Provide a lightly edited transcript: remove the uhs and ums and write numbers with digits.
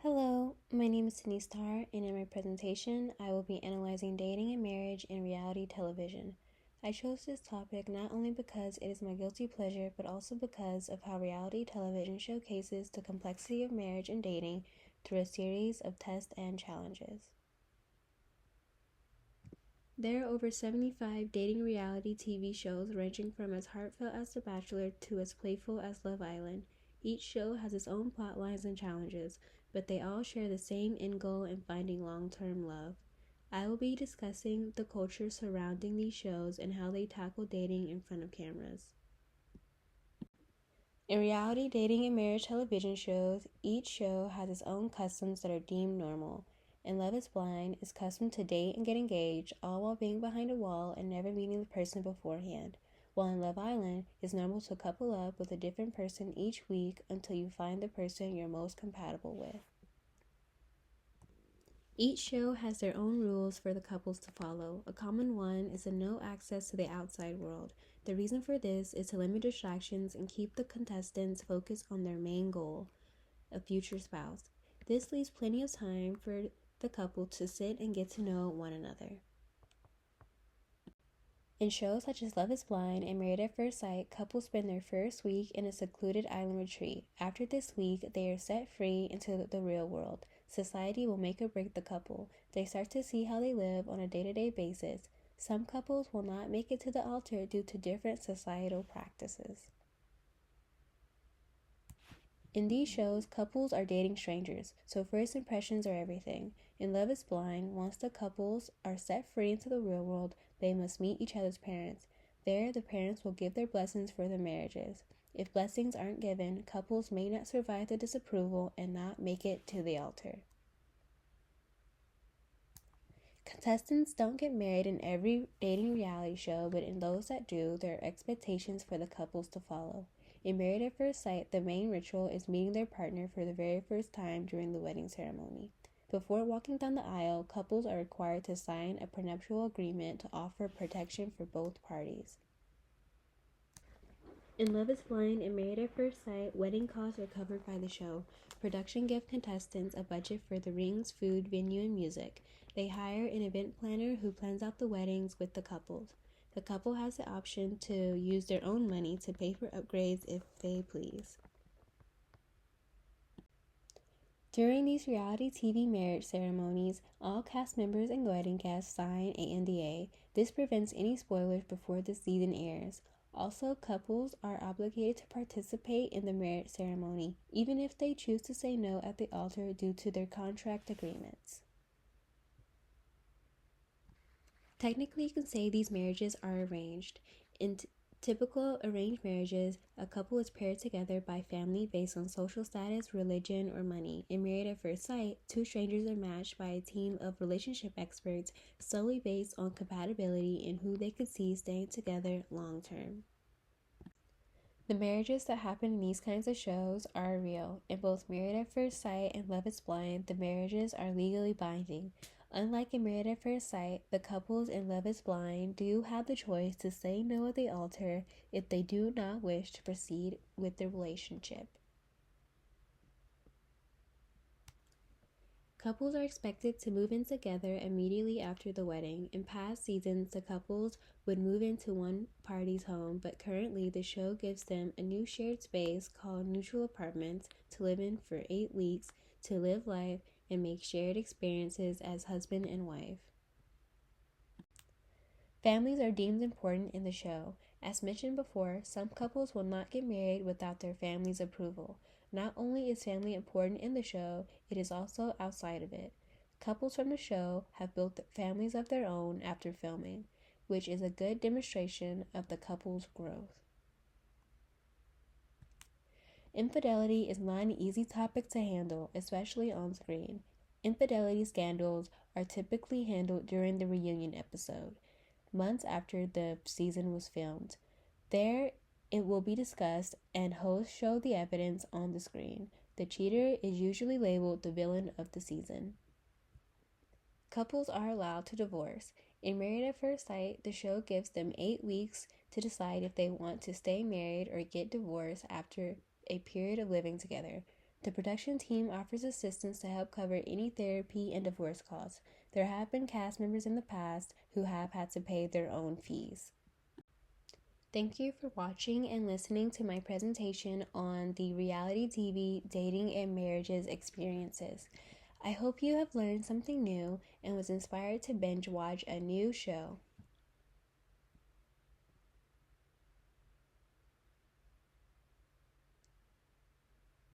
Hello, my name is Denise Starr, and in my presentation, I will be analyzing dating and marriage in reality television. I chose this topic not only because it is my guilty pleasure, but also because of how reality television showcases the complexity of marriage and dating through a series of tests and challenges. There are over 75 dating reality TV shows ranging from as heartfelt as The Bachelor to as playful as Love Island. Each show has its own plot lines and challenges, but they all share the same end goal in finding long-term love. I will be discussing the culture surrounding these shows and how they tackle dating in front of cameras. In reality dating and marriage television shows, each show has its own customs that are deemed normal. In Love is Blind, it's custom to date and get engaged, all while being behind a wall and never meeting the person beforehand. While in Love Island, it's normal to couple up with a different person each week until you find the person you're most compatible with. Each show has their own rules for the couples to follow. A common one is the no access to the outside world. The reason for this is to limit distractions and keep the contestants focused on their main goal, a future spouse. This leaves plenty of time for the couple to sit and get to know one another. In shows such as Love is Blind and Married at First Sight, couples spend their first week in a secluded island retreat. After this week, they are set free into the real world. Society will make or break the couple. They start to see how they live on a day-to-day basis. Some couples will not make it to the altar due to different societal practices. In these shows, couples are dating strangers, so first impressions are everything. In Love is Blind, once the couples are set free into the real world, they must meet each other's parents. There, the parents will give their blessings for their marriages. If blessings aren't given, couples may not survive the disapproval and not make it to the altar. Contestants don't get married in every dating reality show, but in those that do, there are expectations for the couples to follow. In Married at First Sight, the main ritual is meeting their partner for the very first time during the wedding ceremony. Before walking down the aisle, couples are required to sign a prenuptial agreement to offer protection for both parties. In Love is Blind and Married at First Sight, wedding costs are covered by the show. Production gives contestants a budget for the rings, food, venue, and music. They hire an event planner who plans out the weddings with the couples. The couple has the option to use their own money to pay for upgrades if they please. During these reality TV marriage ceremonies, all cast members and wedding guests sign a NDA. This prevents any spoilers before the season airs. Also, couples are obligated to participate in the marriage ceremony, even if they choose to say no at the altar due to their contract agreements. Technically, you can say these marriages are arranged. In typical arranged marriages, a couple is paired together by family based on social status, religion, or money. In Married at First Sight, two strangers are matched by a team of relationship experts solely based on compatibility and who they could see staying together long term. The marriages that happen in these kinds of shows are real. In both Married at First Sight and Love is Blind, the marriages are legally binding. Unlike in Married at First Sight, the couples in Love is Blind do have the choice to say no at the altar if they do not wish to proceed with the relationship. Couples are expected to move in together immediately after the wedding. In past seasons, the couples would move into one party's home, but currently the show gives them a new shared space called neutral apartments to live in for 8 weeks to live life and make shared experiences as husband and wife. Families are deemed important in the show. As mentioned before, some couples will not get married without their family's approval. Not only is family important in the show, it is also outside of it. Couples from the show have built families of their own after filming, which is a good demonstration of the couple's growth. Infidelity is not an easy topic to handle, especially on screen. Infidelity scandals are typically handled during the reunion episode, months after the season was filmed. There, it will be discussed, and hosts show the evidence on the screen. The cheater is usually labeled the villain of the season. Couples are allowed to divorce. In Married at First Sight, the show gives them 8 weeks to decide if they want to stay married or get divorced after a period of living together. The production team offers assistance to help cover any therapy and divorce costs. There have been cast members in the past who have had to pay their own fees. Thank you for watching and listening to my presentation on the reality TV dating and marriages experiences. I hope you have learned something new and was inspired to binge watch a new show.